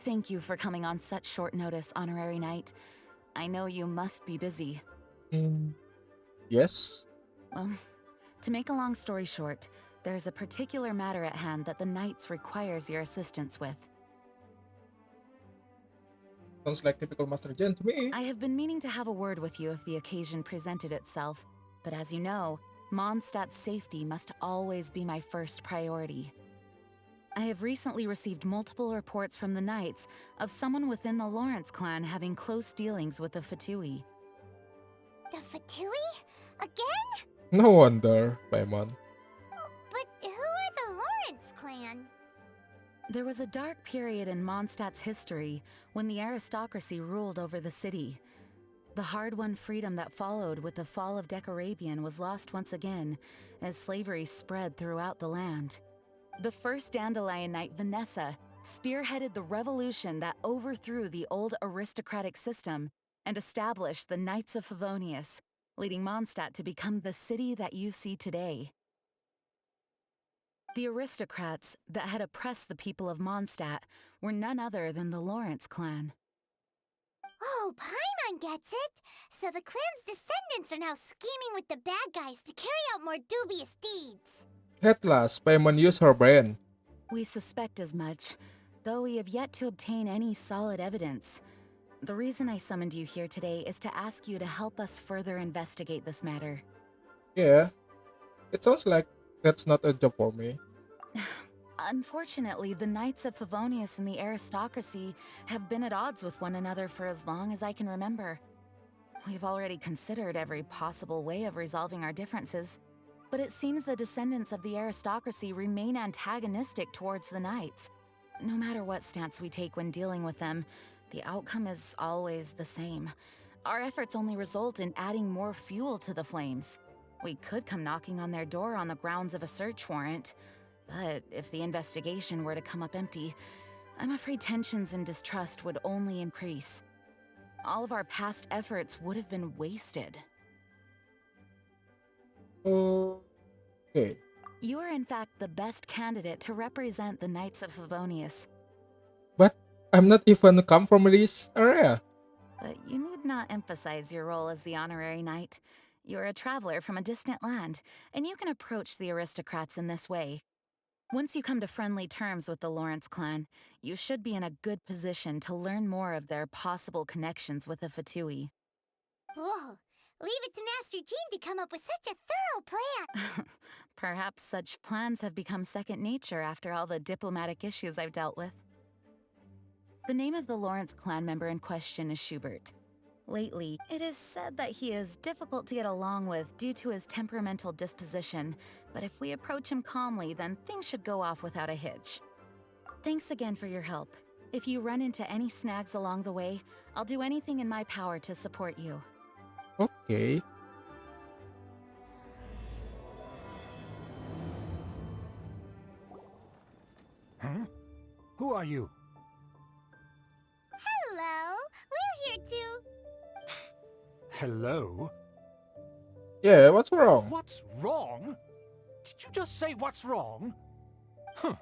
Thank you for coming on such short notice, Honorary Knight. I know you must be busy. Mm, yes. Well, to make a long story short, there's a particular matter at hand that the Knights requires your assistance with. Sounds like typical Master Gen to me. I have been meaning to have a word with you if the occasion presented itself, but as you know, Mondstadt's safety must always be my first priority. I have recently received multiple reports from the Knights of someone within the Lawrence clan having close dealings with the Fatui. The Fatui? Again? No wonder, Paimon. But who are the Lawrence clan? There was a dark period in Mondstadt's history when the aristocracy ruled over the city. The hard-won freedom that followed with the fall of Decarabian was lost once again, as slavery spread throughout the land. The first Dandelion Knight, Vanessa, spearheaded the revolution that overthrew the old aristocratic system and established the Knights of Favonius, leading Mondstadt to become the city that you see today. The aristocrats that had oppressed the people of Mondstadt were none other than the Lawrence clan. Oh, Paimon gets it! So the clan's descendants are now scheming with the bad guys to carry out more dubious deeds. At last, Paimon used her brain. We suspect as much, though we have yet to obtain any solid evidence. The reason I summoned you here today is to ask you to help us further investigate this matter. Yeah, it sounds like that's not a job for me. Unfortunately, the Knights of Favonius and the aristocracy have been at odds with one another for as long as I can remember. We've already considered every possible way of resolving our differences, but it seems the descendants of the aristocracy remain antagonistic towards the Knights. No matter what stance we take when dealing with them, the outcome is always the same. Our efforts only result in adding more fuel to the flames. We could come knocking on their door on the grounds of a search warrant, but if the investigation were to come up empty, I'm afraid tensions and distrust would only increase. All of our past efforts would have been wasted. Okay. You are in fact the best candidate to represent the Knights of Favonius, But I'm not even come from this area. but you need not emphasize your role as the honorary knight. You're a traveler from a distant land, and you can approach the aristocrats in this way. Once you come to friendly terms with the Lawrence clan, you should be in a good position to learn more of their possible connections with the Fatui. Whoa, leave it to Master Jean to come up with such a thorough plan. Perhaps such plans have become second nature after all the diplomatic issues I've dealt with. The name of the Lawrence clan member in question is Schubert. Lately, it is said that he is difficult to get along with due to his temperamental disposition, but if we approach him calmly, then things should go off without a hitch. Thanks again for your help. If you run into any snags along the way, I'll do anything in my power to support you. Okay. Huh? Who are you? Hello, we're here too. Hello? Yeah, what's wrong? What's wrong? Did you just say what's wrong? Huh.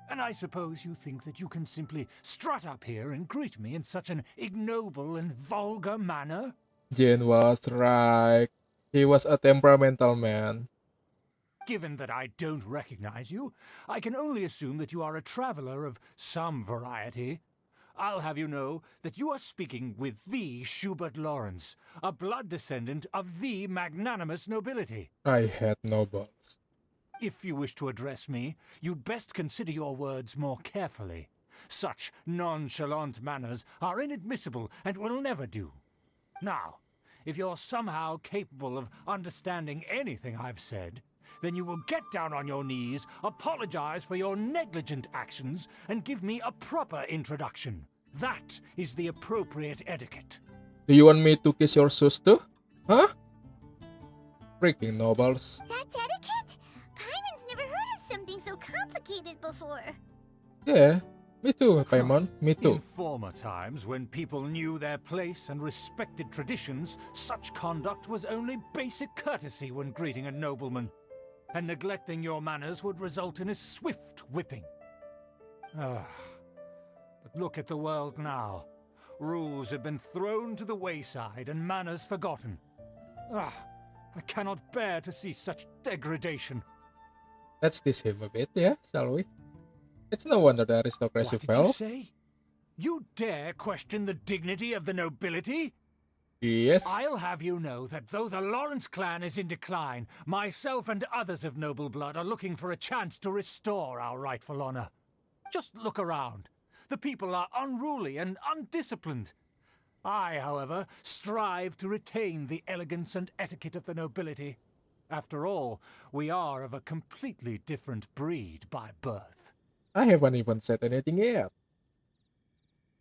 And I suppose you think that you can simply strut up here and greet me in such an ignoble and vulgar manner? Jin was right. He was a temperamental man. Given that I don't recognize you, I can only assume that you are a traveler of some variety. I'll have you know that you are speaking with the Schubert Lawrence, a blood descendant of the magnanimous nobility. I had nobles. If you wish to address me, you'd best consider your words more carefully. Such nonchalant manners are inadmissible and will never do. Now, if you're somehow capable of understanding anything I've said, then you will get down on your knees, apologize for your negligent actions, and give me a proper introduction. That is the appropriate etiquette. Do you want me to kiss your shoes too? Huh? Freaking nobles. That's etiquette? Paimon's never heard of something so complicated before. Yeah, me too, Paimon. Me In too. former times, when people knew their place and respected traditions, such conduct was only basic courtesy when greeting a nobleman. And neglecting your manners would result in a swift whipping. But Look at the world now. Rules have been thrown to the wayside and manners forgotten. Ah, I cannot bear to see such degradation. Let's diss him a bit, yeah, shall we? It's no wonder the aristocracy What did you fell. say? You dare question the dignity of the nobility? Yes. I'll have you know that though the Lawrence clan is in decline, myself and others of noble blood are looking for a chance to restore our rightful honor. Just look around. The people are unruly and undisciplined. I, however, strive to retain the elegance and etiquette of the nobility. After all, we are of a completely different breed by birth. I haven't even said anything yet.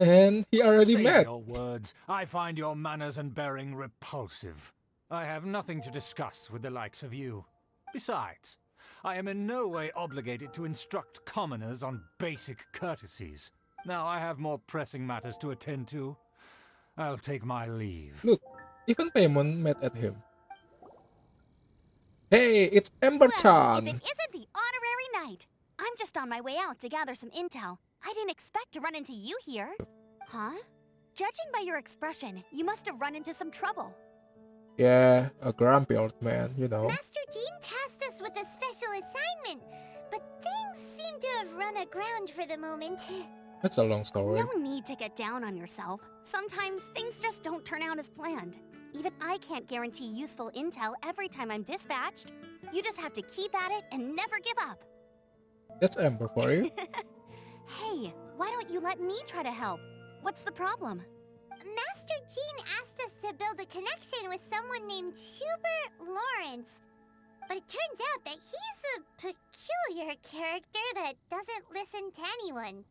And he already Save met. your words. I find your manners and bearing repulsive. I have nothing to discuss with the likes of you. Besides, I am in no way obligated to instruct commoners on basic courtesies. Now I have more pressing matters to attend to. I'll take my leave. Look, even Paimon met at him. Hey, it's Ember-chan! Well, if it isn't the honorary knight. I'm just on my way out to gather some intel. I didn't expect to run into you here. Huh? Judging by your expression, you must have run into some trouble. Yeah, a grumpy old man, you know. Master Jean tasked us with a special assignment, but things seem to have run aground for the moment. That's a long story. No need to get down on yourself. Sometimes things just don't turn out as planned. Even I can't guarantee useful intel every time I'm dispatched. You just have to keep at it and never give up. That's Ember for you. Hey, why don't you let me try to help? What's the problem? Master Jean asked us to build a connection with someone named Schubert Lawrence. But it turns out that he's a peculiar character that doesn't listen to anyone.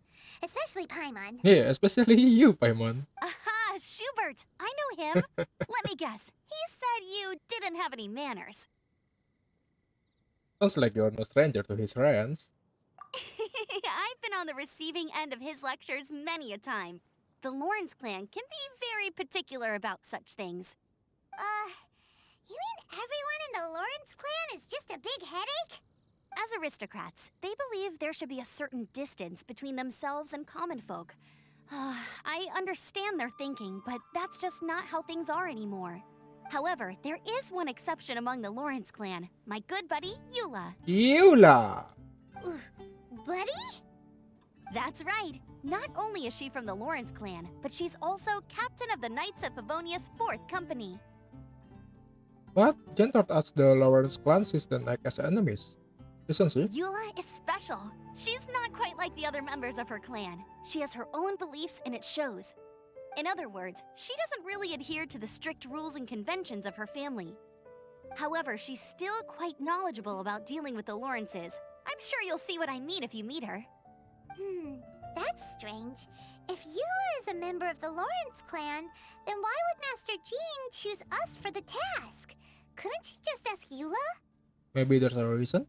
Especially Paimon. Yeah, especially you, Paimon. Aha, Schubert! I know him. Let me guess. He said you didn't have any manners. Sounds like you're no stranger to his rants. I've been on the receiving end of his lectures many a time. The Lawrence clan can be very particular about such things. You mean everyone in the Lawrence clan is just a big headache? As aristocrats, they believe there should be a certain distance between themselves and common folk. I understand their thinking, but that's just not how things are anymore. However, there is one exception among the Lawrence clan, my good buddy, Eula. Eula! Buddy? That's right. Not only is she from the Lawrence clan, but she's also captain of the Knights of Favonia's 4th company. But Jen taught us the Lawrence clan system like as enemies, isn't she? Eula is special. She's not quite like the other members of her clan. She has her own beliefs and it shows. In other words, she doesn't really adhere to the strict rules and conventions of her family. However, she's still quite knowledgeable about dealing with the Lawrences. I'm sure you'll see what I mean if you meet her. That's strange. If Eula is a member of the Lawrence clan, then why would Master Jean choose us for the task? Couldn't she just ask Eula? Maybe there's a reason?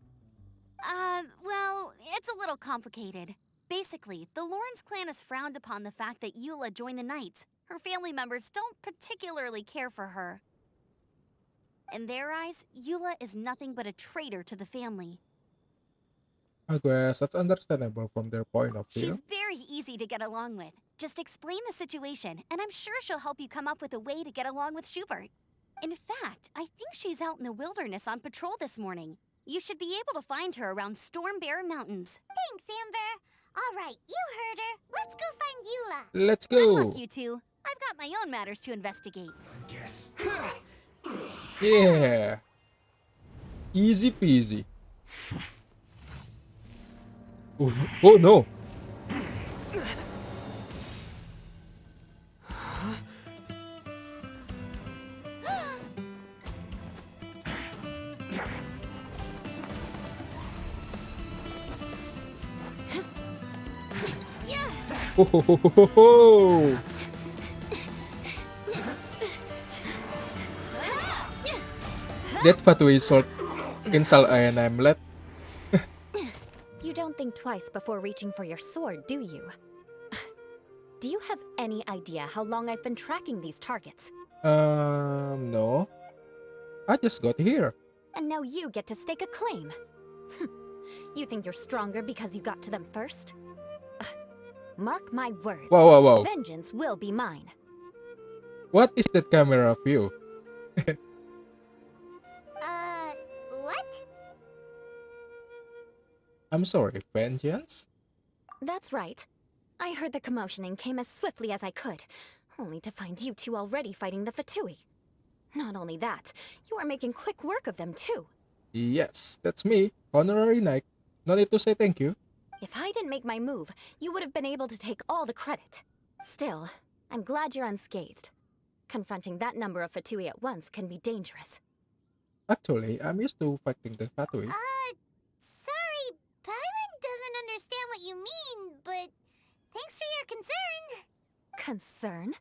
Well, it's a little complicated. Basically, the Lawrence clan has frowned upon the fact that Eula joined the Knights. Her family members don't particularly care for her. In their eyes, Eula is nothing but a traitor to the family. I guess that's understandable from their point of view. She's very easy to get along with. Just explain the situation, and I'm sure she'll help you come up with a way to get along with Schubert. In fact, I think she's out in the wilderness on patrol this morning. You should be able to find her around Storm Bear Mountains. Thanks, Amber. All right, you heard her. Let's go find Eula. Let's Good go! luck, you two. I've got my own matters to investigate. Yes. Yeah! Easy peasy. Oh no! Oh no! Yeah. Ho ho ho ho ho ho! That Fatu insult an amulet. You don't think twice before reaching for your sword, do you? Do you have any idea how long I've been tracking these targets? No. I just got here. And now you get to stake a claim. You think you're stronger because you got to them first? Mark my words. Wow, wow, wow. Vengeance will be mine. What is that camera view? What? I'm sorry, vengeance? That's right. I heard the commotion and came as swiftly as I could, only to find you two already fighting the Fatui. Not only that, you are making quick work of them too. Yes, that's me, honorary knight. No need to say thank you. If I didn't make my move, you would have been able to take all the credit. Still, I'm glad you're unscathed. Confronting that number of Fatui at once can be dangerous. Actually, I'm used to fighting the Fatui. Sorry, Paimon doesn't understand what you mean, but thanks for your concern. Concern?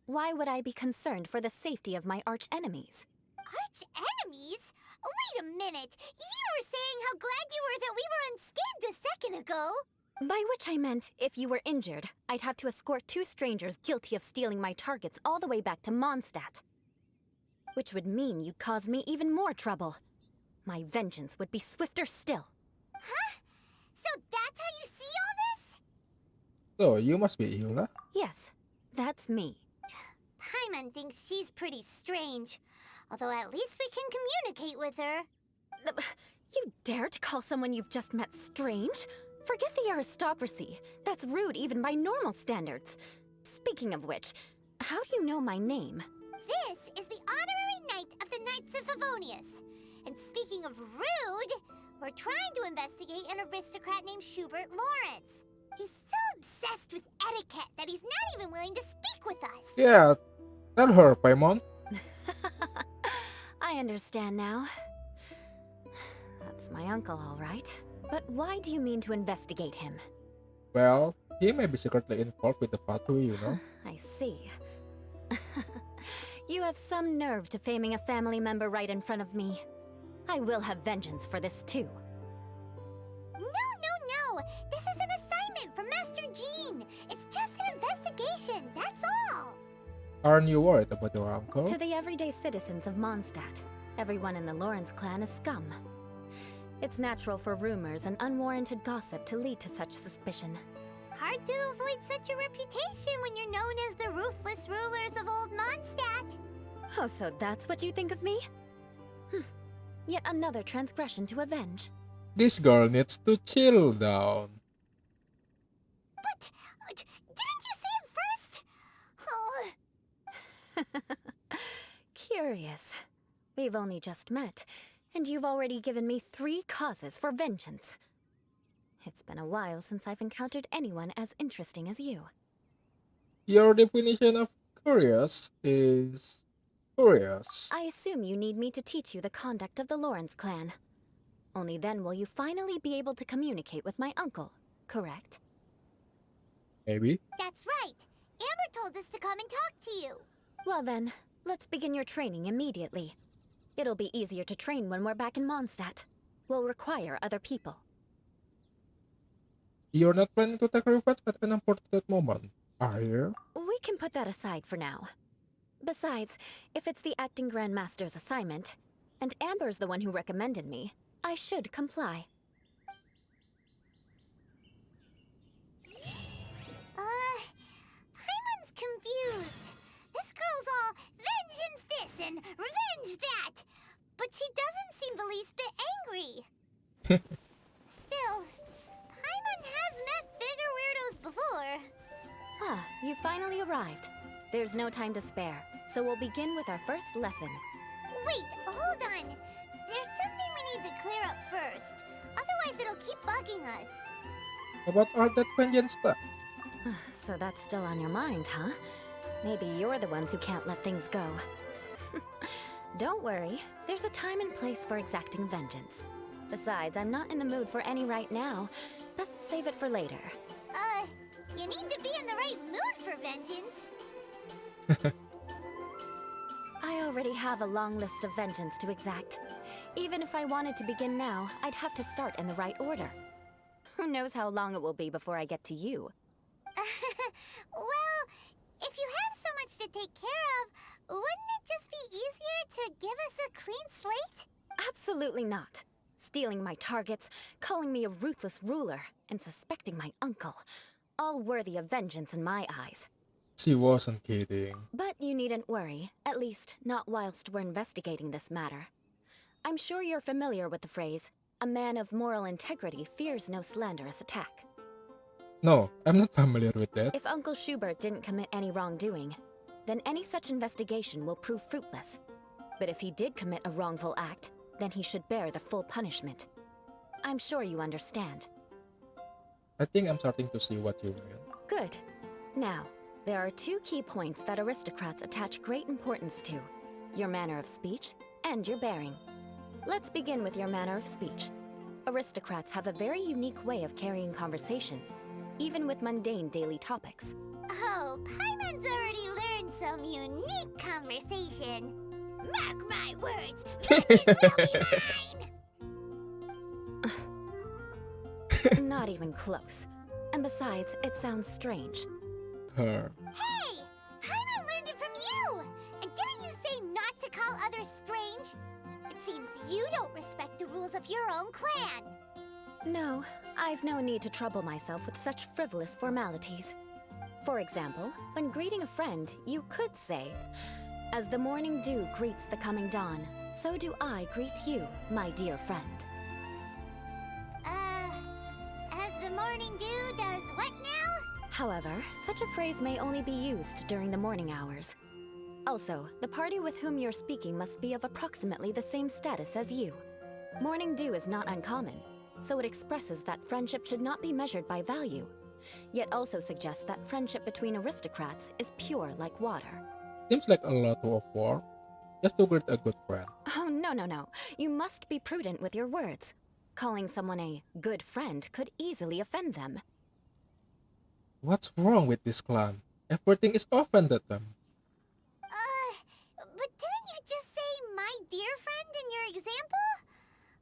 Why would I be concerned for the safety of my arch enemies? Arch enemies? Wait a minute! You were saying how glad you were that we were unscathed a second ago! By which I meant, if you were injured, I'd have to escort two strangers guilty of stealing my targets all the way back to Mondstadt. Which would mean you'd cause me even more trouble. My vengeance would be swifter still. Huh? So that's how you see all this? So, you must be Eula? Yes, that's me. Paimon thinks she's pretty strange. Although at least we can communicate with her. You dare to call someone you've just met strange? Forget the aristocracy. That's rude even by normal standards. Speaking of which, how do you know my name? This is the honorary knight of the Knights of Favonius. And speaking of rude, we're trying to investigate an aristocrat named Schubert Lawrence. He's so obsessed with etiquette that he's not even willing to speak with us. Yeah, tell her, Paimon. I understand now. That's my uncle, all right. But why do you mean to investigate him? Well, he may be secretly involved with the Fatui, you know. I see. You have some nerve to faming a family member right in front of me. I will have vengeance for this too. No. This is an assignment from Master Jean. It's just an investigation, that's all. Aren't you worried about your uncle? To the everyday citizens of Mondstadt, everyone in the Lawrence clan is scum. It's natural for rumors and unwarranted gossip to lead to such suspicion. Hard to avoid such a reputation when you're known as the ruthless rulers of Old Mondstadt. Oh, so that's what you think of me? Yet another transgression to avenge. This girl needs to chill down. But didn't you say it first? Oh. Curious. We've only just met, and you've already given me 3 causes for vengeance. It's been a while since I've encountered anyone as interesting as you. Your definition of curious is curious. I assume you need me to teach you the conduct of the Lawrence clan. Only then will you finally be able to communicate with my uncle, correct? Maybe. That's right. Amber told us to come and talk to you. Well then, let's begin your training immediately. It'll be easier to train when we're back in Mondstadt. We'll require other people. You're not planning to take revenge at an important moment, are you? We can put that aside for now. Besides, if it's the acting Grandmaster's assignment, and Amber's the one who recommended me, I should comply. Paimon's confused. This girl's all vengeance this and revenge that. But she doesn't seem the least bit angry. Still, Paimon has met bigger weirdos before. Ah, you finally arrived. There's no time to spare, so we'll begin with our first lesson. Wait, hold on. There's something we need to clear up first. Otherwise it'll keep bugging us. About all that vengeance stuff. So that's still on your mind, huh? Maybe you're the ones who can't let things go. Don't worry, there's a time and place for exacting vengeance. Besides, I'm not in the mood for any right now. Best save it for later. You need to be in the right mood for vengeance. I already have a long list of vengeance to exact. Even if I wanted to begin now, I'd have to start in the right order. Who knows how long it will be before I get to you? Well, if you have so much to take care of, wouldn't it just be easier to give us a clean slate? Absolutely not. Stealing my targets, calling me a ruthless ruler, and suspecting my uncle. all worthy of vengeance in my eyes. She wasn't kidding. But you needn't worry, at least not whilst we're investigating this matter. I'm sure you're familiar with the phrase, a man of moral integrity fears no slanderous attack. No, I'm not familiar with that. If Uncle Schubert didn't commit any wrongdoing, then any such investigation will prove fruitless. But if he did commit a wrongful act, then he should bear the full punishment. I'm sure you understand. I think I'm starting to see what you mean. Good. Now, there are two key points that aristocrats attach great importance to: your manner of speech and your bearing. Let's begin with your manner of speech. Aristocrats have a very unique way of carrying conversation, even with mundane daily topics. Oh, Paimon's already learned some unique conversation. Mark my words, vengeance will be mine! Not even close. And besides, it sounds strange. Her. Hey! Paimon learned it from you! And didn't you say not to call others strange? It seems you don't respect the rules of your own clan. No, I've no need to trouble myself with such frivolous formalities. For example, when greeting a friend, you could say, "As the morning dew greets the coming dawn, so do I greet you, my dear friend." As the morning dew does what now? However, such a phrase may only be used during the morning hours. Also, the party with whom you're speaking must be of approximately the same status as you. Morning dew is not uncommon, so it expresses that friendship should not be measured by value, yet also suggests that friendship between aristocrats is pure like water. Seems like a lot of work just to greet a good friend. Oh, no. You must be prudent with your words. Calling someone a good friend could easily offend them. What's wrong with this clan? Everything is offended them. But didn't you just say my dear friend in your example?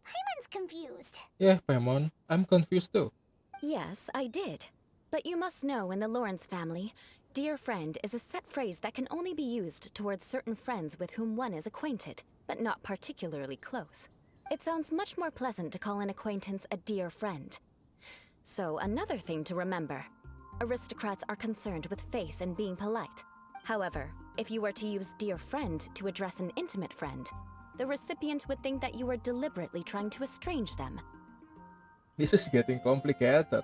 Paimon's confused. Yeah, Paimon, I'm confused too. Yes, I did. But you must know in the Lawrence family, dear friend is a set phrase that can only be used towards certain friends with whom one is acquainted, but not particularly close. It sounds much more pleasant to call an acquaintance a dear friend. So another thing to remember, aristocrats are concerned with face and being polite. However, if you were to use dear friend to address an intimate friend, the recipient would think that you were deliberately trying to estrange them. This is getting complicated.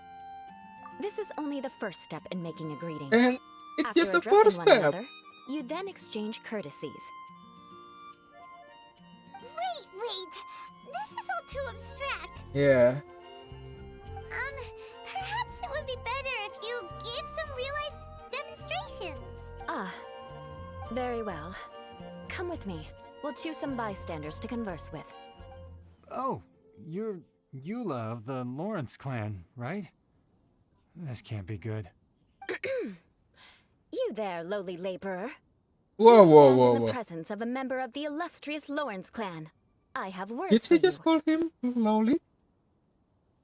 This is only the first step in making a greeting. And it's After just a addressing first one step. another, you then exchange courtesies. Wait. This is all too abstract. Yeah. Perhaps it would be better if you gave some real-life demonstrations. Ah, very well. Come with me. We'll choose some bystanders to converse with. Oh, you're Eula of the Lawrence clan, right? This can't be good. You there, lowly laborer. Whoa, You whoa, stand whoa, in the whoa. presence of a member of the illustrious Lawrence clan. I have words Did for she just you. call him lowly?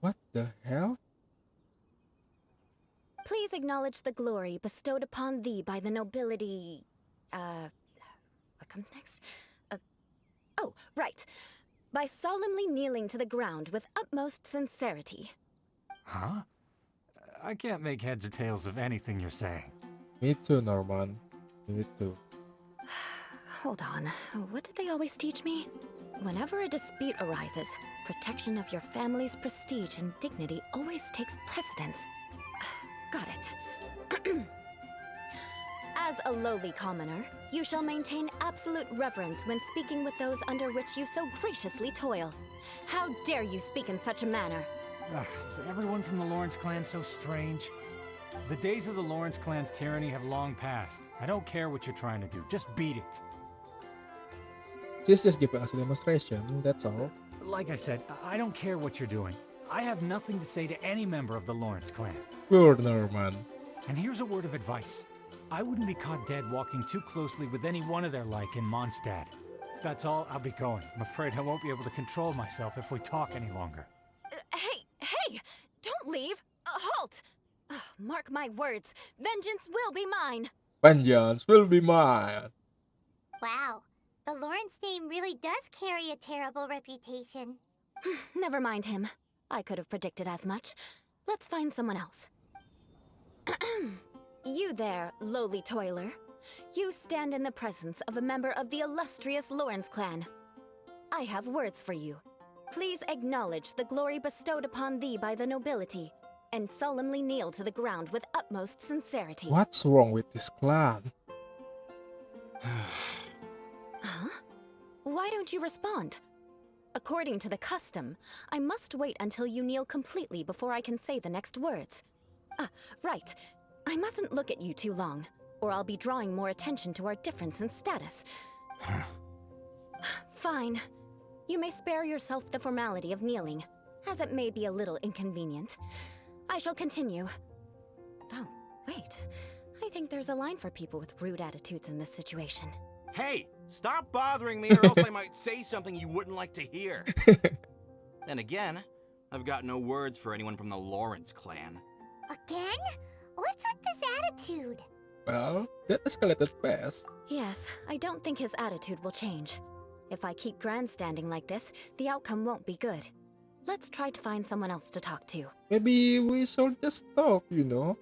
What the hell? Please acknowledge the glory bestowed upon thee by the nobility... what comes next? Oh, right. By solemnly kneeling to the ground with utmost sincerity. Huh? I can't make heads or tails of anything you're saying. Me too, Norman. Me too. Hold on. What did they always teach me? Whenever a dispute arises, protection of your family's prestige and dignity always takes precedence. Got it. As a lowly commoner, you shall maintain absolute reverence when speaking with those under which you so graciously toil. How dare you speak in such a manner? Ugh, is everyone from the Lawrence clan so strange? The days of the Lawrence clan's tyranny have long passed. I don't care what you're trying to do. Just beat it. She's just giving us a demonstration, that's all. Like I said, I don't care what you're doing. I have nothing to say to any member of the Lawrence clan. Poor Norman. And here's a word of advice. I wouldn't be caught dead walking too closely with any one of their like in Mondstadt. If that's all, I'll be going. I'm afraid I won't be able to control myself if we talk any longer. Hey! Don't leave! Halt! Mark my words, vengeance will be mine! Vengeance will be mine. Wow, the Lawrence name really does carry a terrible reputation. Never mind him. I could have predicted as much. Let's find someone else. You there, lowly toiler. You stand in the presence of a member of the illustrious Lawrence clan. I have words for you. Please acknowledge the glory bestowed upon thee by the nobility, and solemnly kneel to the ground with utmost sincerity. What's wrong with this clan? Huh? Why don't you respond? According to the custom, I must wait until you kneel completely before I can say the next words. Ah, right. I mustn't look at you too long, or I'll be drawing more attention to our difference in status. Fine. You may spare yourself the formality of kneeling, as it may be a little inconvenient. I shall continue. Oh, wait. I think there's a line for people with rude attitudes in this situation. Hey, stop bothering me or else I might say something you wouldn't like to hear. Then again, I've got no words for anyone from the Lawrence clan. Again? What's with this attitude? Well, that escalated fast. Yes, I don't think his attitude will change. If I keep grandstanding like this, the outcome won't be good. Let's try to find someone else to talk to. Maybe we should just stop, you know?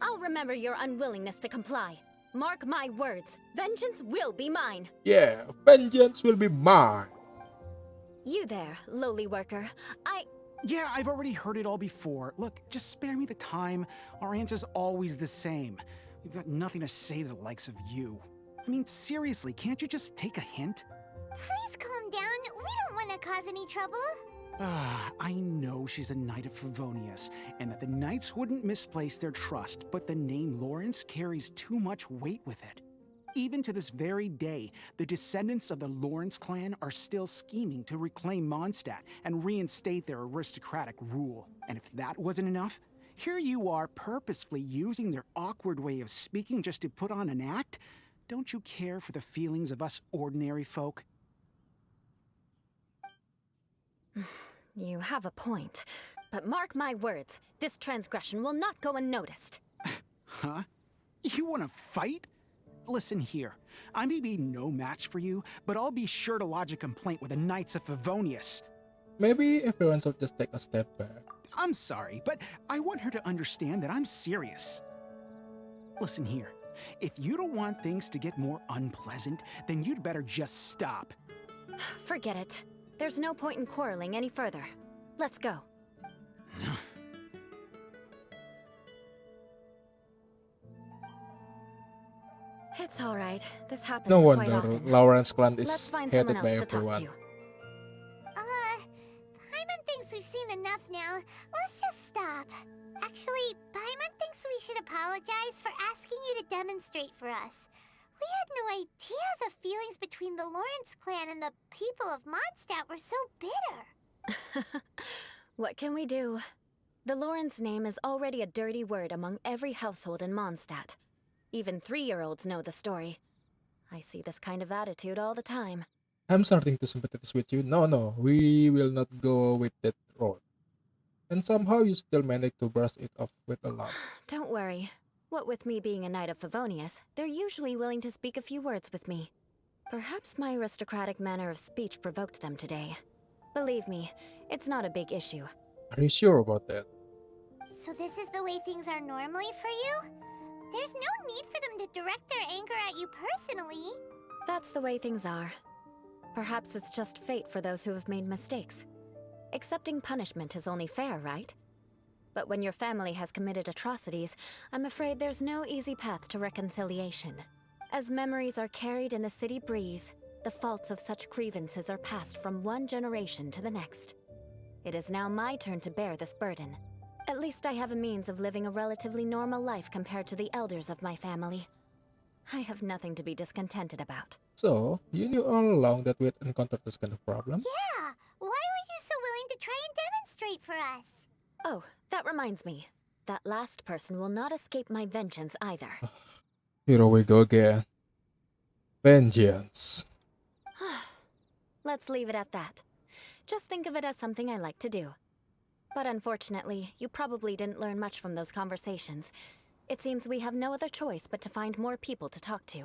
I'll remember your unwillingness to comply. Mark my words, vengeance will be mine. Yeah, vengeance will be mine. You there, lowly worker. Yeah, I've already heard it all before. Look, just spare me the time. Our answer's always the same. We've got nothing to say to the likes of you. I mean, seriously, can't you just take a hint? Please calm down. We don't want to cause any trouble. I know she's a knight of Favonius, and that the knights wouldn't misplace their trust, but the name Lawrence carries too much weight with it. Even to this very day, the descendants of the Lawrence clan are still scheming to reclaim Mondstadt and reinstate their aristocratic rule. And if that wasn't enough, here you are purposefully using their awkward way of speaking just to put on an act? Don't you care for the feelings of us ordinary folk? You have a point. But mark my words, this transgression will not go unnoticed. Huh? You want to fight? Listen here, I may be no match for you, but I'll be sure to lodge a complaint with the Knights of Favonius. Maybe everyone should just take a step back. I'm sorry, but I want her to understand that I'm serious. Listen here, if you don't want things to get more unpleasant, then you'd better just stop. Forget it. There's no point in quarreling any further. Let's go. It's all right. This happens No quite wonder often. Lawrence clan Let's is find hated someone by else to talk everyone. to. Paimon thinks we've seen enough now. Let's just stop. Actually, Paimon thinks we should apologize for asking you to demonstrate for us. We had no idea the feelings between the Lawrence clan and the people of Mondstadt were so bitter. What can we do? The Lawrence name is already a dirty word among every household in Mondstadt. Even 3-year-olds know the story. I see this kind of attitude all the time. I'm starting to sympathize with you. No, we will not go with that road. And somehow you still manage to brush it off with a laugh. Don't worry. What with me being a knight of Favonius, they're usually willing to speak a few words with me. Perhaps my aristocratic manner of speech provoked them today. Believe me, it's not a big issue. Are you sure about that? So this is the way things are normally for you? There's no need for them to direct their anger at you personally. That's the way things are. Perhaps it's just fate for those who have made mistakes. Accepting punishment is only fair, right? But when your family has committed atrocities, I'm afraid there's no easy path to reconciliation. As memories are carried in the city breeze, the faults of such grievances are passed from one generation to the next. It is now my turn to bear this burden. At least I have a means of living a relatively normal life compared to the elders of my family. I have nothing to be discontented about. So, you knew all along that we'd encounter this kind of problem? Yeah, why were you so willing to try and demonstrate for us? Oh, that reminds me. That last person will not escape my vengeance either. Here we go again. Vengeance. Let's leave it at that. Just think of it as something I like to do. But unfortunately, you probably didn't learn much from those conversations. It seems we have no other choice but to find more people to talk to. No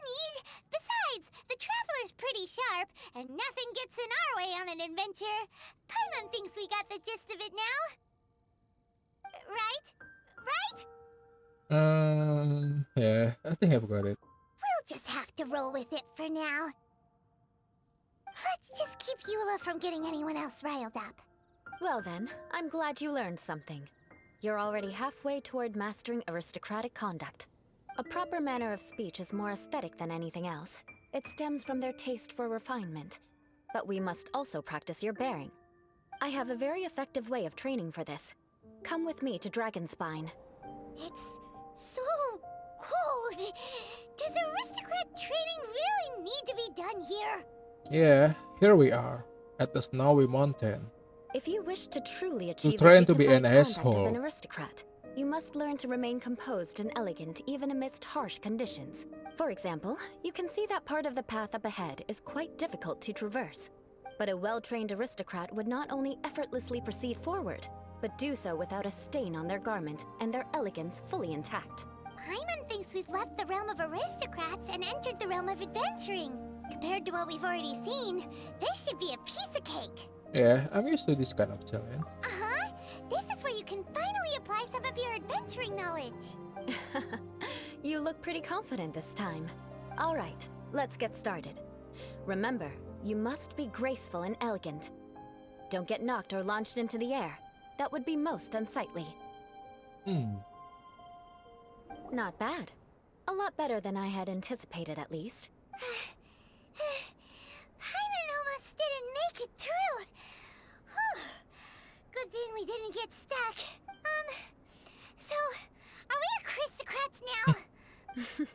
need! Besides, the Traveler's pretty sharp, and nothing gets in our way on an adventure. Paimon thinks we got the gist of it now. Right? Yeah, I think I've got it. We'll just have to roll with it for now. Let's just keep Eula from getting anyone else riled up. Well then, I'm glad you learned something. You're already halfway toward mastering aristocratic conduct. A proper manner of speech is more aesthetic than anything else. It stems from their taste for refinement. But we must also practice your bearing. I have a very effective way of training for this. Come with me to Dragonspine. It's so cold. Does aristocrat training really need to be done here? Yeah, here we are, at the snowy mountain. If you wish to truly achieve train the to be an dignified conduct of asshole. an aristocrat, you must learn to remain composed and elegant even amidst harsh conditions. For example, you can see that part of the path up ahead is quite difficult to traverse. But a well-trained aristocrat would not only effortlessly proceed forward, but do so without a stain on their garment and their elegance fully intact. Paimon thinks we've left the realm of aristocrats and entered the realm of adventuring. Compared to what we've already seen, this should be a piece of cake. Yeah, I'm used to this kind of challenge. Uh-huh. This is where you can finally apply some of your adventuring knowledge. You look pretty confident this time. All right, let's get started. Remember, you must be graceful and elegant. Don't get knocked or launched into the air. That would be most unsightly. Not bad. A lot better than I had anticipated, at least. Paimon almost didn't make it through. Whew. Good thing we didn't get stuck. So, are we aristocrats now?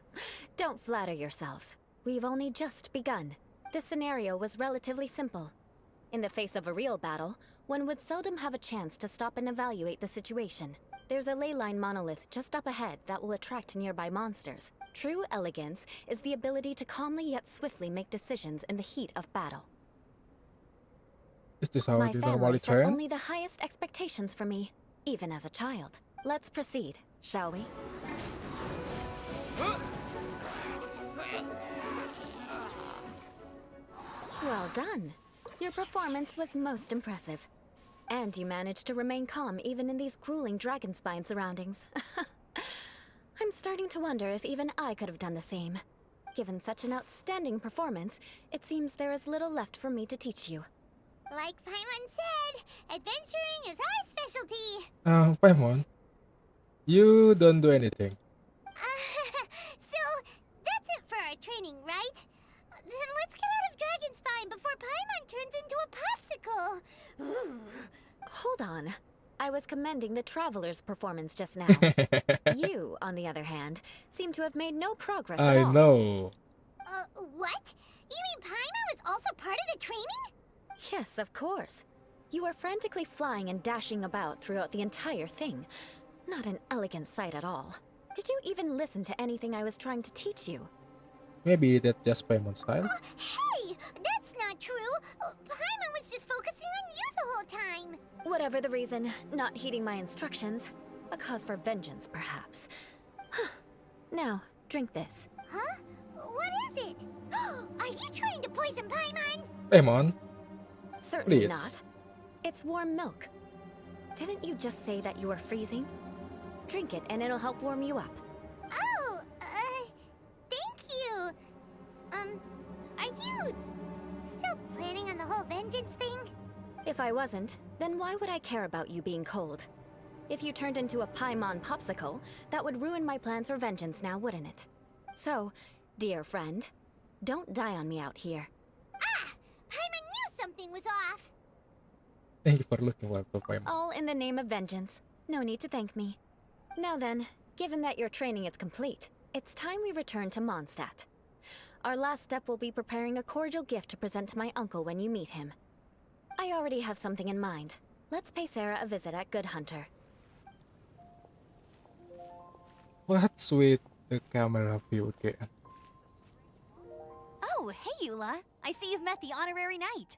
Don't flatter yourselves. We've only just begun. This scenario was relatively simple. In the face of a real battle, one would seldom have a chance to stop and evaluate the situation. There's a ley line monolith just up ahead that will attract nearby monsters. True elegance is the ability to calmly yet swiftly make decisions in the heat of battle. Is this how My you family normally set train? only the highest expectations for me, even as a child. Let's proceed, shall we? Well done. Your performance was most impressive. And you managed to remain calm even in these grueling Dragonspine surroundings. I'm starting to wonder if even I could have done the same. Given such an outstanding performance, it seems there is little left for me to teach you. Like Paimon said, adventuring is our specialty. Paimon, you don't do anything. So, that's it for our training, right? Then let's get out of Dragonspine before Paimon turns into a popsicle. Hold on. I was commending the Traveler's performance just now. You, on the other hand, seem to have made no progress at I all. know. What? You mean Paimon was also part of the training? Yes, of course. You were frantically flying and dashing about throughout the entire thing. Not an elegant sight at all. Did you even listen to anything I was trying to teach you? Maybe that's just Paimon style. Hey, that's not true. Paimon was just focusing on you the whole time. Whatever the reason, not heeding my instructions. A cause for vengeance, perhaps. Now, drink this. Huh? What is it? Are you trying to poison Paimon? Paimon, Certainly Please. not. It's warm milk. Didn't you just say that you were freezing? Drink it and it'll help warm you up. Oh, thank you. Are you still planning on the whole vengeance thing? If I wasn't, then why would I care about you being cold? If you turned into a Paimon popsicle, that would ruin my plans for vengeance now, wouldn't it? So, dear friend, don't die on me out here. Ah! Paimon knew something was off. thank you for looking well to Paimon. All in the name of vengeance. No need to thank me. Now then, given that your training is complete, it's time we return to Mondstadt. Our last step will be preparing a cordial gift to present to my uncle when you meet him. I already have something in mind. Let's pay Sarah a visit at Good Hunter. What's with the camera view again? Oh, hey, Eula. I see you've met the honorary knight.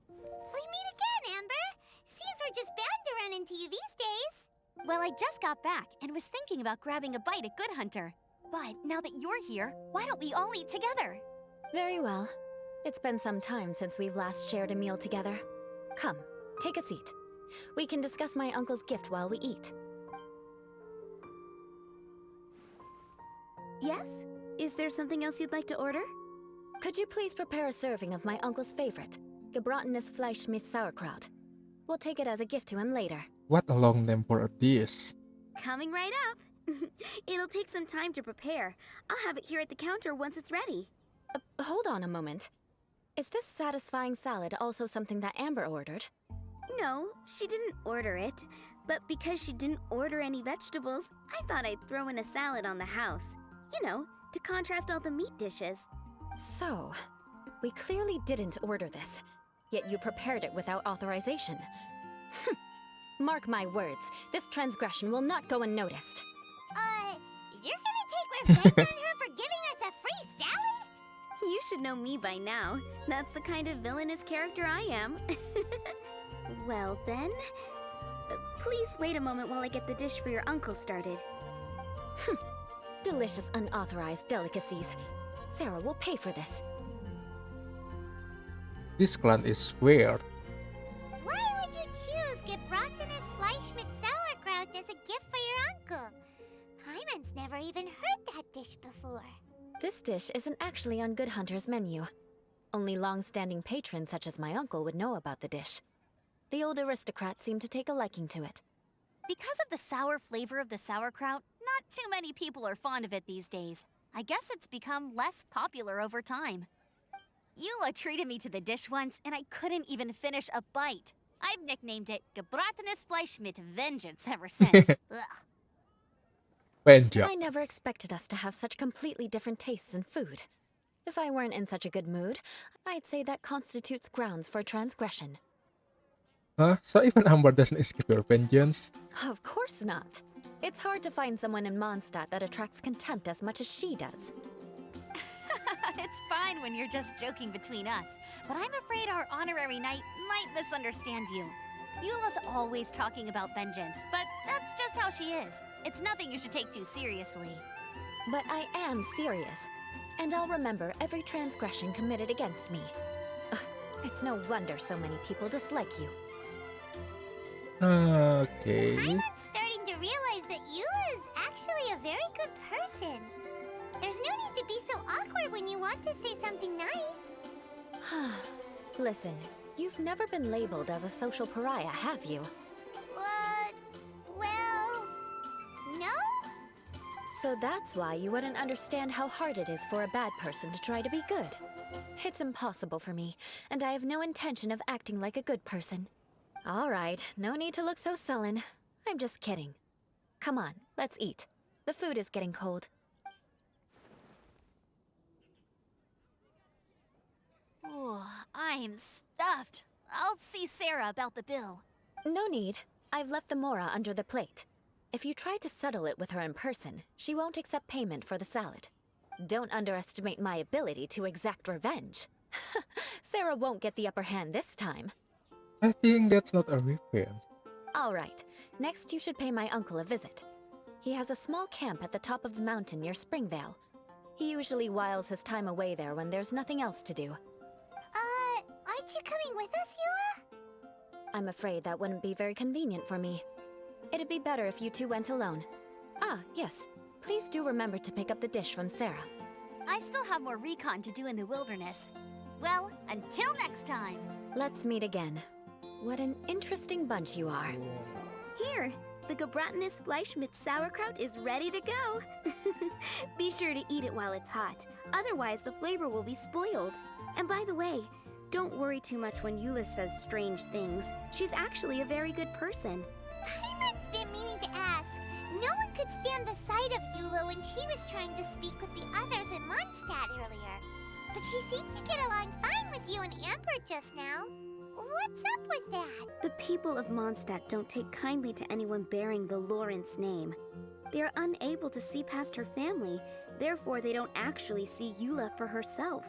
We meet again, Amber. Seems we're just bound to run into you these days. Well, I just got back and was thinking about grabbing a bite at Good Hunter. But now that you're here, why don't we all eat together? Very well. It's been some time since we've last shared a meal together. Come, take a seat. We can discuss my uncle's gift while we eat. Yes? Is there something else you'd like to order? Could you please prepare a serving of my uncle's favorite, gebratenes Fleisch mit Sauerkraut? We'll take it as a gift to him later. What a long name for a dish. Coming right up. It'll take some time to prepare. I'll have it here at the counter once it's ready. Hold on a moment. Is this satisfying salad also something that Amber ordered? No, she didn't order it. But because she didn't order any vegetables, I thought I'd throw in a salad on the house. You know, to contrast all the meat dishes. So, we clearly didn't order this, yet you prepared it without authorization. Mark my words, this transgression will not go unnoticed. You're gonna take revenge on her for giving us a free salad? You should know me by now. That's the kind of villainous character I am. Well then, please wait a moment while I get the dish for your uncle started. Delicious unauthorized delicacies. Sarah will pay for this. This clan is weird. Why would you choose gebratenes Fleisch mit Sauerkraut as a gift for your uncle? Hyman's never even heard that dish before. This dish isn't actually on Good Hunter's menu. Only long-standing patrons such as my uncle would know about the dish. The old aristocrat seemed to take a liking to it. Because of the sour flavor of the sauerkraut, not too many people are fond of it these days. I guess it's become less popular over time. Eula treated me to the dish once, and I couldn't even finish a bite. I've nicknamed it gebratenes Fleisch mit Vengeance ever since. Ugh. Vengeance. I never expected us to have such completely different tastes in food. If I weren't in such a good mood, I'd say that constitutes grounds for transgression. Huh? So even Amber doesn't escape your vengeance? Of course not. It's hard to find someone in Mondstadt that attracts contempt as much as she does. It's fine when you're just joking between us, but I'm afraid our honorary knight might misunderstand you. Eula's always talking about vengeance, but that's just how she is. It's nothing you should take too seriously. But I am serious, and I'll remember every transgression committed against me. Ugh, it's no wonder so many people dislike you. Okay. Hyman's starting to realize that Eula is actually a very good person. There's no need to be so awkward when you want to say something nice. Listen, you've never been labeled as a social pariah, have you? Well, no? So that's why you wouldn't understand how hard it is for a bad person to try to be good. It's impossible for me, and I have no intention of acting like a good person. All right, no need to look so sullen. I'm just kidding. Come on, let's eat. The food is getting cold. Oh, I'm stuffed. I'll see Sarah about the bill. No need. I've left the mora under the plate. If you try to settle it with her in person, she won't accept payment for the salad. Don't underestimate my ability to exact revenge. Sarah won't get the upper hand this time. I think that's not a reference. All right, next you should pay my uncle a visit. He has a small camp at the top of the mountain near Springvale. He usually whiles his time away there when there's nothing else to do. Aren't you coming with us, Eula? I'm afraid that wouldn't be very convenient for me. It'd be better if you two went alone. Ah, yes. Please do remember to pick up the dish from Sarah. I still have more recon to do in the wilderness. Well, until next time. Let's meet again. What an interesting bunch you are. Here, the gebratenes Fleisch mit Sauerkraut is ready to go. Be sure to eat it while it's hot. Otherwise, the flavor will be spoiled. And by the way, don't worry too much when Eula says strange things. She's actually a very good person. Hyman's been meaning to ask. No one could stand the sight of Eula when she was trying to speak with the others in Mondstadt earlier. But she seemed to get along fine with you and Amber just now. What's up with that? The people of Mondstadt don't take kindly to anyone bearing the Lawrence name. They are unable to see past her family, therefore they don't actually see Eula for herself.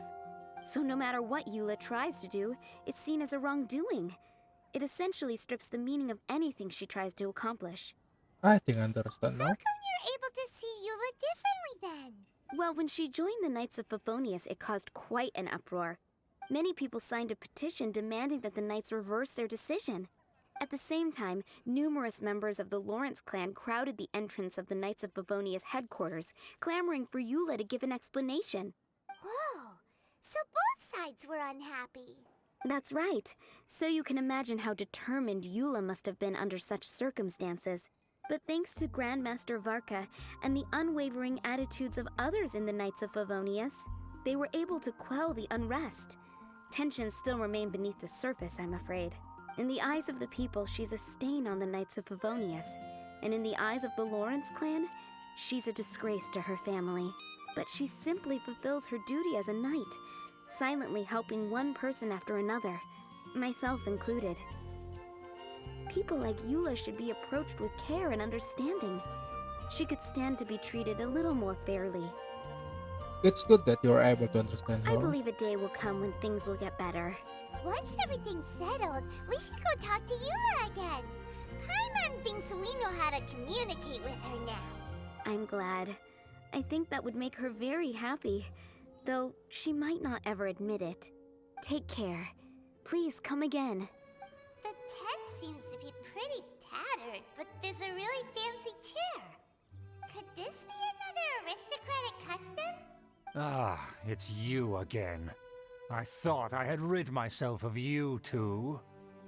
So no matter what Eula tries to do, it's seen as a wrongdoing. It essentially strips the meaning of anything she tries to accomplish. I think I understand How now. come you're able to see Eula differently then? Well, when she joined the Knights of Favonius, it caused quite an uproar. Many people signed a petition demanding that the Knights reverse their decision. At the same time, numerous members of the Lawrence clan crowded the entrance of the Knights of Favonia's headquarters, clamoring for Eula to give an explanation. Whoa! So both sides were unhappy. That's right. So you can imagine how determined Eula must have been under such circumstances. But thanks to Grandmaster Varka and the unwavering attitudes of others in the Knights of Favonius, they were able to quell the unrest. Tensions still remain beneath the surface, I'm afraid. In the eyes of the people, she's a stain on the Knights of Favonius. And in the eyes of the Lawrence clan, she's a disgrace to her family. But she simply fulfills her duty as a knight, silently helping one person after another, myself included. People like Eula should be approached with care and understanding. She could stand to be treated a little more fairly. It's good that you're able to understand I her. believe a day will come when things will get better. Once everything's settled, we should go talk to Eula again. Paimon thinks we know how to communicate with her now. I'm glad. I think that would make her very happy, though she might not ever admit it. Take care. Please come again. The tent seems to be pretty tattered, but there's a really fancy chair. Could this be another aristocratic custom? Ah, it's you again. I thought I had rid myself of you two.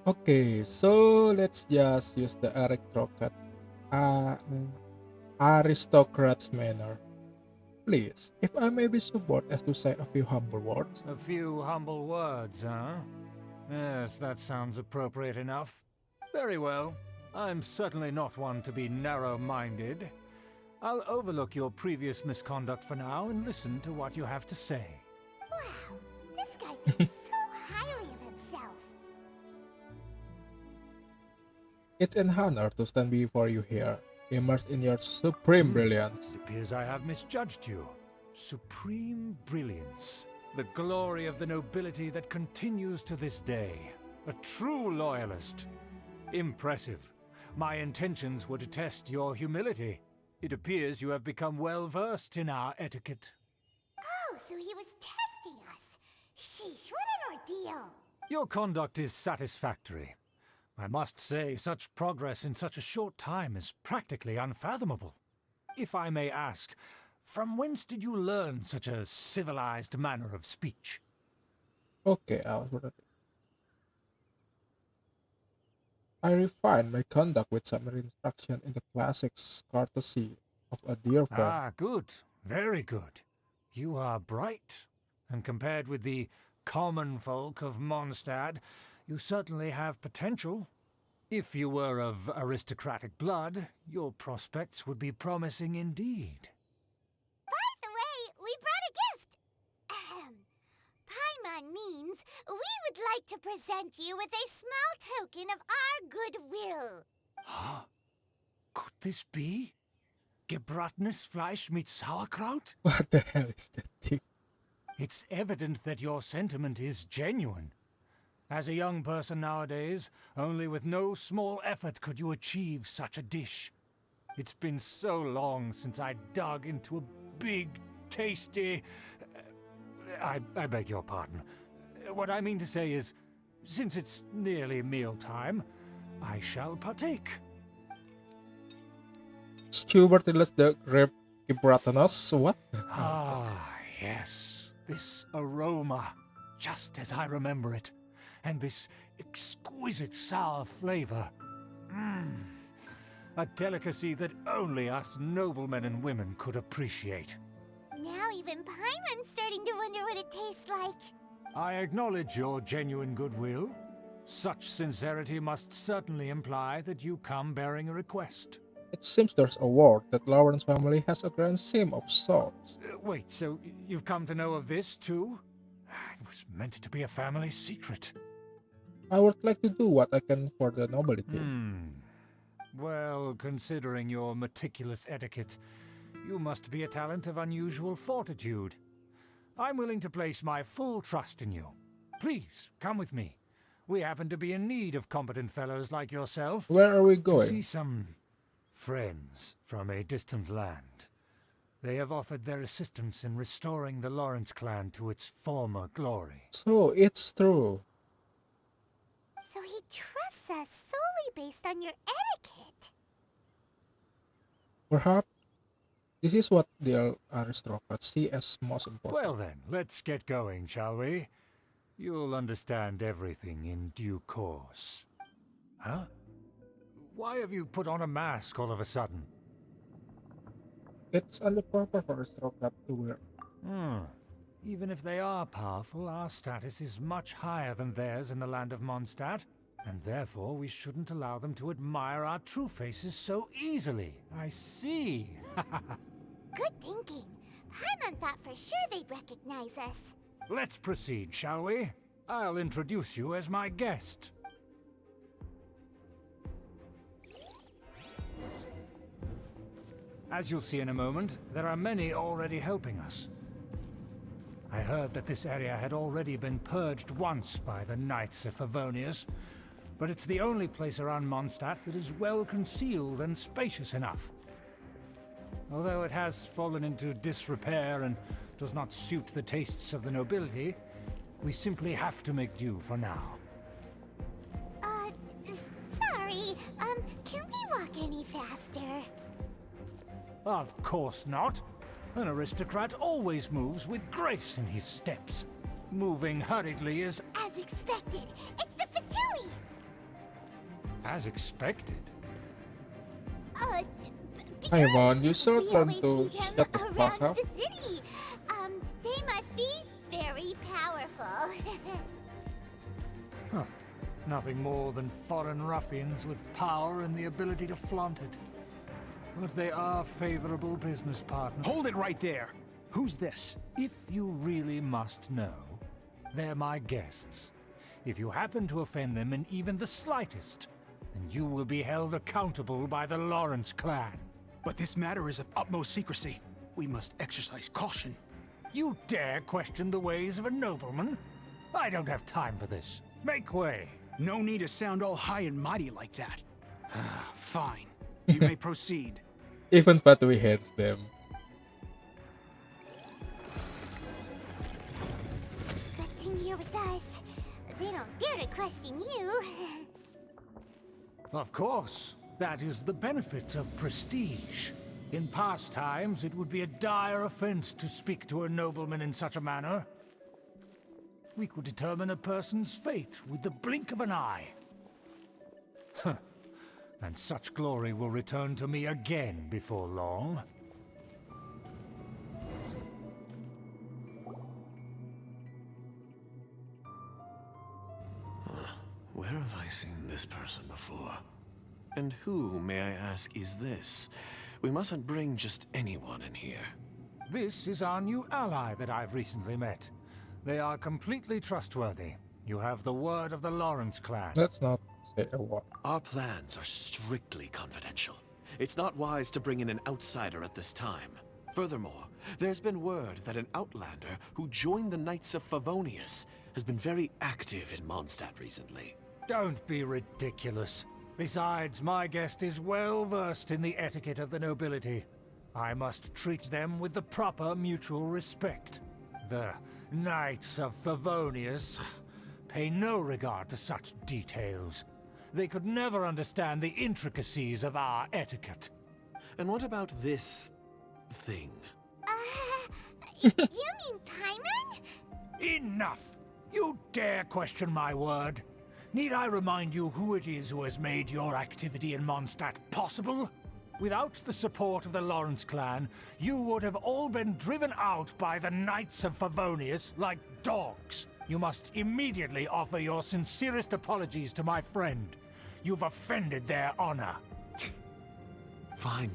Okay, so let's just use the aristocrat's manner. Please, if I may be so bold as to say a few humble words. A few humble words, huh? Yes, that sounds appropriate enough. Very well. I'm certainly not one to be narrow-minded. I'll overlook your previous misconduct for now and listen to what you have to say. Wow, this guy thinks so highly of himself. It's an honor to stand before you here, immersed in your supreme brilliance. It appears I have misjudged you. Supreme brilliance. The glory of the nobility that continues to this day. A true loyalist. Impressive. My intentions were to test your humility. It appears you have become well-versed in our etiquette. Oh, so he was testing us. Sheesh, what an ordeal. Your conduct is satisfactory. I must say, such progress in such a short time is practically unfathomable. If I may ask, from whence did you learn such a civilized manner of speech? Okay, I refined my conduct with some instruction in the classics courtesy of a dear friend. Ah, good. Very good. You are bright, and compared with the common folk of Mondstadt, you certainly have potential. If you were of aristocratic blood, your prospects would be promising indeed. By the way, we brought a gift. Paimon means we would like to present you with a small token of our goodwill. Huh? Could this be? Gebratenes Fleisch mit Sauerkraut? What the hell is that thing? It's evident that your sentiment is genuine. As a young person nowadays, only with no small effort could you achieve such a dish. It's been so long since I dug into a big, tasty... I beg your pardon. What I mean to say is, since it's nearly mealtime, I shall partake. Stubertilus the grape Gibratanos? What? Ah, yes. This aroma, just as I remember it. And this exquisite sour flavor. A delicacy that only us noblemen and women could appreciate. Now even Paimon's starting to wonder what it tastes like. I acknowledge your genuine goodwill. Such sincerity must certainly imply that you come bearing a request. It seems there's a word that Lawrence family has a grand sim of sorts. Wait, so you've come to know of this too? It was meant to be a family secret. I would like to do what I can for the nobility. Well, considering your meticulous etiquette, you must be a talent of unusual fortitude. I'm willing to place my full trust in you. Please, come with me. We happen to be in need of competent fellows like yourself. Where are we To going? see some friends from a distant land. They have offered their assistance in restoring the Lawrence clan to its former glory. So, it's true. So he trusts us solely based on your etiquette. Perhaps this is what the aristocrats see as most important. Well then, let's get going, shall we? You'll understand everything in due course. Huh? Why have you put on a mask all of a sudden? It's only proper for aristocrat to wear. Even if they are powerful, our status is much higher than theirs in the land of Mondstadt, and therefore we shouldn't allow them to admire our true faces so easily. I see. Good thinking. Paimon thought for sure they'd recognize us. Let's proceed, shall we? I'll introduce you as my guest. As you'll see in a moment, there are many already helping us. I heard that this area had already been purged once by the Knights of Favonius, but it's the only place around Mondstadt that is well concealed and spacious enough. Although it has fallen into disrepair and does not suit the tastes of the nobility, we simply have to make do for now. Sorry, can we walk any faster? Of course not. An aristocrat always moves with grace in his steps. Moving hurriedly is As expected, it's the Fatui! as expected. Paimon, you should We learn always to see them shut the fuck around up. the city. They must be very powerful. Huh. Nothing more than foreign ruffians with power and the ability to flaunt it. But they are favorable business partners. Hold it right there. Who's this? If you really must know, they're my guests. If you happen to offend them in even the slightest, then you will be held accountable by the Lawrence clan. But this matter is of utmost secrecy. We must exercise caution. You dare question the ways of a nobleman? I don't have time for this. Make way. No need to sound all high and mighty like that. Fine. You may proceed. Even Fatui hates them. Good thing you're with us. They don't dare to question you. Of course. That is the benefit of prestige. In past times, it would be a dire offense to speak to a nobleman in such a manner. We could determine a person's fate with the blink of an eye. Huh. And such glory will return to me again before long. Where have I seen this person before? And who, may I ask, is this? We mustn't bring just anyone in here. This is our new ally that I've recently met. They are completely trustworthy. You have the word of the Lawrence clan. Let's not say a word. Our plans are strictly confidential. It's not wise to bring in an outsider at this time. Furthermore, there's been word that an outlander who joined the Knights of Favonius has been very active in Mondstadt recently. Don't be ridiculous. Besides, my guest is well versed in the etiquette of the nobility. I must treat them with the proper mutual respect. The Knights of Favonius pay no regard to such details. They could never understand the intricacies of our etiquette. And what about this thing? You mean Paimon? Enough! You dare question my word? Need I remind you who it is who has made your activity in Mondstadt possible? Without the support of the Lawrence clan, you would have all been driven out by the Knights of Favonius like dogs. You must immediately offer your sincerest apologies to my friend. You've offended their honor. Fine.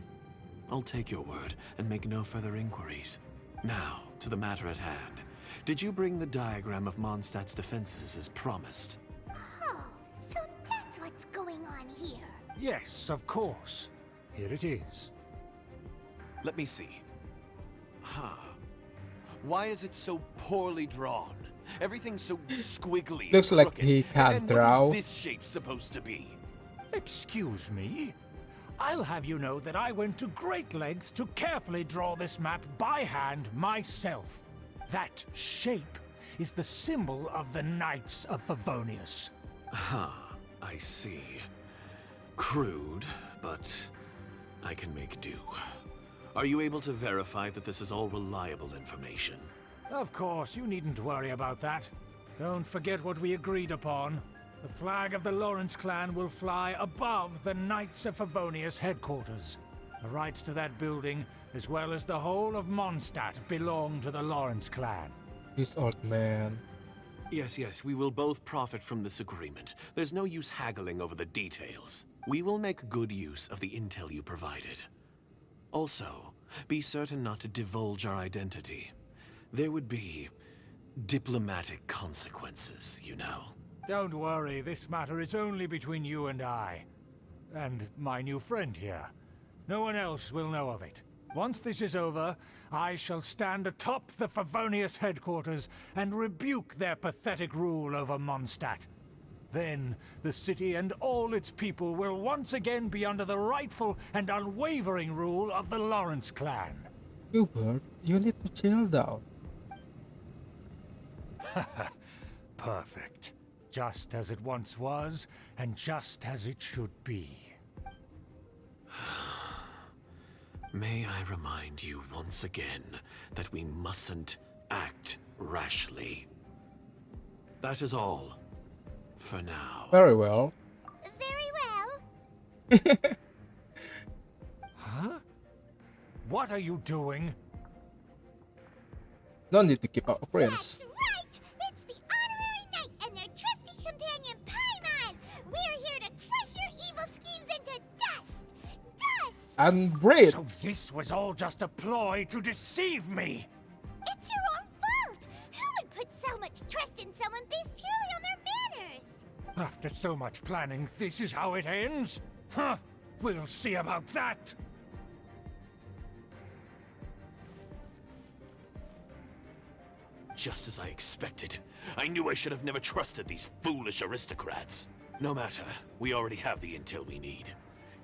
I'll take your word and make no further inquiries. Now, to the matter at hand. Did you bring the diagram of Mondstadt's defenses as promised? Oh, so that's what's going on here. Yes, of course. Here it is. Let me see. Why is it so poorly drawn? Everything's so squiggly. Looks and like crooked. he can't And draw. what is this shape supposed to be? Excuse me? I'll have you know that I went to great lengths to carefully draw this map by hand myself. That shape is the symbol of the Knights of Favonius. Ah, I see. Crude, but I can make do. Are you able to verify that this is all reliable information? Of course, you needn't worry about that. Don't forget what we agreed upon. The flag of the Lawrence clan will fly above the Knights of Favonius headquarters. The rights to that building, as well as the whole of Mondstadt, belong to the Lawrence clan. This old man. Yes, we will both profit from this agreement. There's no use haggling over the details. We will make good use of the intel you provided. Also, be certain not to divulge our identity. There would be diplomatic consequences, you know. Don't worry, this matter is only between you and I. And my new friend here. No one else will know of it. Once this is over, I shall stand atop the Favonius headquarters and rebuke their pathetic rule over Mondstadt. Then, the city and all its people will once again be under the rightful and unwavering rule of the Lawrence clan. Hubert, you need to chill down. Perfect. Just as it once was, and just as it should be. May I remind you once again that we mustn't act rashly. That is all. For now. Very well. Very well. Huh? What are you doing? No need to keep up appearance. That's right! It's the honorary knight and their trusty companion Paimon! We're here to crush your evil schemes into dust! Dust! And breathe. So this was all just a ploy to deceive me! It's your own fault! Who would put so much trust in someone based purely on their manners? After so much planning, this is how it ends? Huh? We'll see about that! Just as I expected. I knew I should have never trusted these foolish aristocrats. No matter, we already have the intel we need.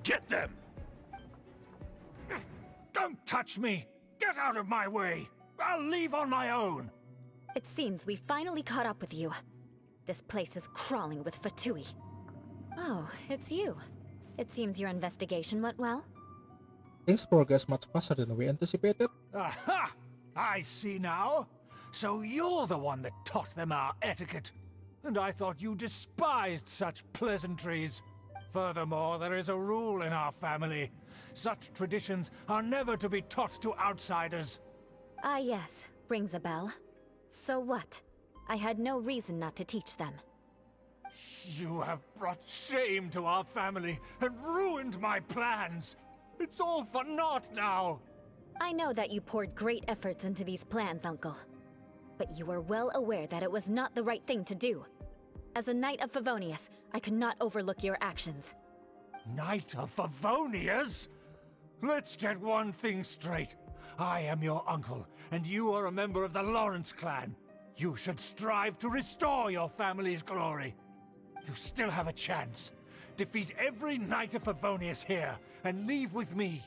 Get them! Don't touch me! Get out of my way! I'll leave on my own! It seems we finally caught up with you. This place is crawling with Fatui. Oh, it's you. It seems your investigation went well. Things progress much faster than we anticipated. Aha! I see now. So you're the one that taught them our etiquette. And I thought you despised such pleasantries. Furthermore, there is a rule in our family. Such traditions are never to be taught to outsiders. Ah yes, rings a bell. So what? I had no reason not to teach them. You have brought shame to our family and ruined my plans. It's all for naught now. I know that you poured great efforts into these plans, Uncle. But you were well aware that it was not the right thing to do. As a Knight of Favonius, I could not overlook your actions. Knight of Favonius? Let's get one thing straight. I am your uncle, and you are a member of the Lawrence clan. You should strive to restore your family's glory. You still have a chance. Defeat every Knight of Favonius here, and leave with me.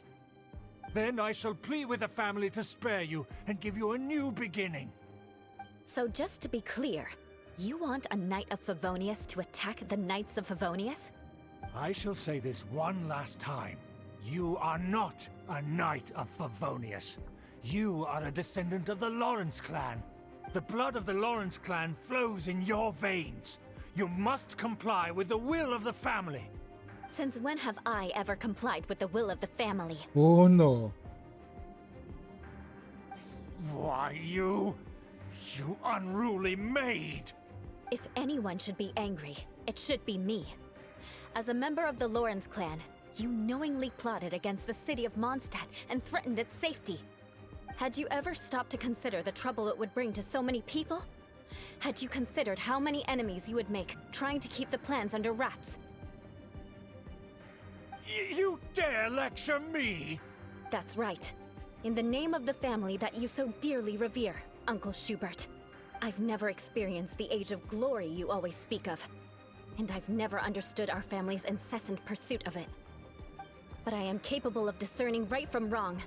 Then I shall plead with the family to spare you, and give you a new beginning. So just to be clear, you want a Knight of Favonius to attack the Knights of Favonius? I shall say this one last time. You are not a Knight of Favonius. You are a descendant of the Lawrence clan. The blood of the Lawrence clan flows in your veins. You must comply with the will of the family. Since when have I ever complied with the will of the family? Oh no. Why, you unruly maid! If anyone should be angry, it should be me. As a member of the Lawrence clan, you knowingly plotted against the city of Mondstadt and threatened its safety. Had you ever stopped to consider the trouble it would bring to so many people? Had you considered how many enemies you would make trying to keep the plans under wraps? You dare lecture me? That's right. In the name of the family that you so dearly revere, Uncle Schubert. I've never experienced the age of glory you always speak of. And I've never understood our family's incessant pursuit of it. But I am capable of discerning right from wrong.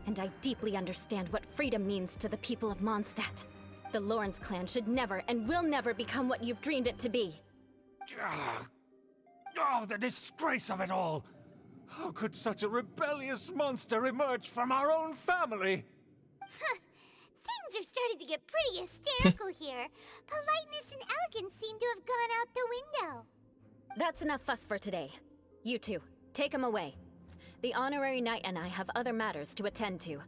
And I deeply understand what freedom means to the people of Mondstadt. The Lawrence clan should never and will never become what you've dreamed it to be. Oh, the disgrace of it all! How could such a rebellious monster emerge from our own family? Things are starting to get pretty hysterical here. Politeness and elegance seem to have gone out the window. That's enough fuss for today. You two, take him away. The honorary knight and I have other matters to attend to.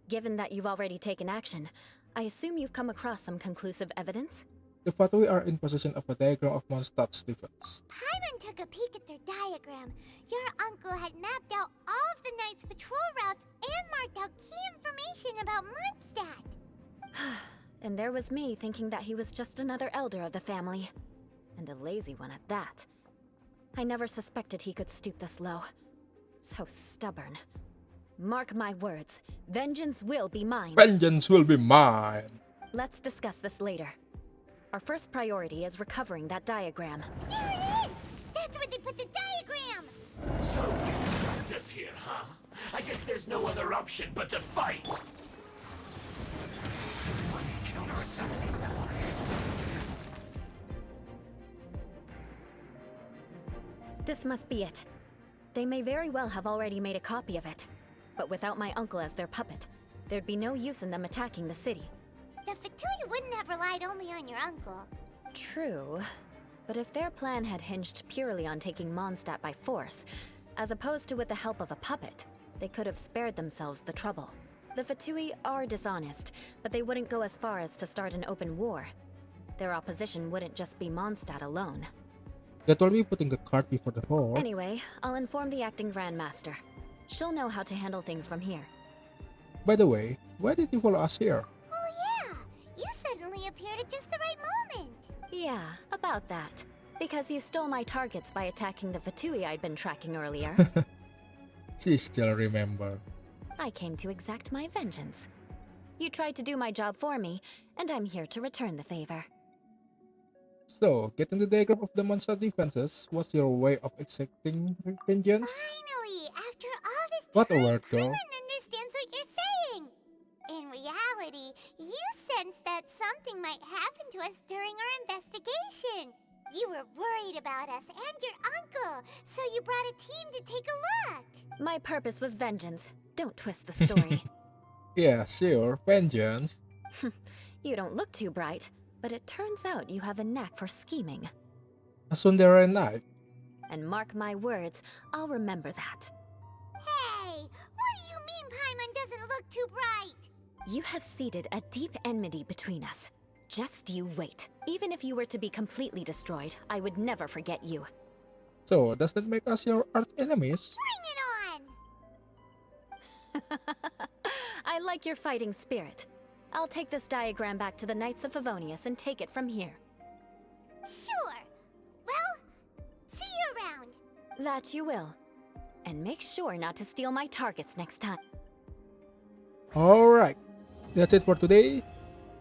Given that you've already taken action, I assume you've come across some conclusive evidence? The Fatui are in possession of a diagram of Mondstadt's defense. Paimon took a peek at their diagram. Your uncle had mapped out all of the Knight's patrol routes and marked out key information about Mondstadt. And there was me thinking that he was just another elder of the family. And a lazy one at that. I never suspected he could stoop this low. So stubborn. Mark my words, vengeance will be mine. Vengeance will be mine! Let's discuss this later. Our first priority is recovering that diagram. There it is! That's where they put the diagram! So you trapped us here, huh? I guess there's no other option but to fight! This must be it. They may very well have already made a copy of it. But without my uncle as their puppet, there'd be no use in them attacking the city. The Fatui wouldn't have relied only on your uncle. True. But if their plan had hinged purely on taking Mondstadt by force, as opposed to with the help of a puppet, they could have spared themselves the trouble. The Fatui are dishonest, but they wouldn't go as far as to start an open war. Their opposition wouldn't just be Mondstadt alone. That will be putting the cart before the horse. Anyway, I'll inform the acting Grandmaster. She'll know how to handle things from here. By the way, why did you follow us here? Oh yeah! You suddenly appeared at just the right moment! Yeah, about that. Because you stole my targets by attacking the Fatui I'd been tracking earlier. She still remember. I came to exact my vengeance. You tried to do my job for me, and I'm here to return the favor. So, getting the diagram of the Mondstadt defenses was your way of exacting vengeance? Finally! After all this What a time, word, girl. Paimon understands what you're saying! In reality, you sensed that something might happen to us during our investigation. You were worried about us and your uncle, so you brought a team to take a look. My purpose was vengeance. Don't twist the story. Yeah, sure, vengeance. You don't look too bright, but it turns out you have a knack for scheming. A tsundere knight. And mark my words, I'll remember that. Hey, what do you mean Paimon doesn't look too bright? You have seeded a deep enmity between us. Just you wait. Even if you were to be completely destroyed, I would never forget you. So, does that make us your arch enemies? Bring it on! I like your fighting spirit. I'll take this diagram back to the Knights of Favonius and take it from here. Sure. Well, see you around. That you will. And make sure not to steal my targets next time. Alright, that's it for today.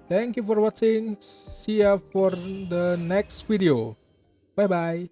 Thank you for watching. See ya for the next video. Bye bye.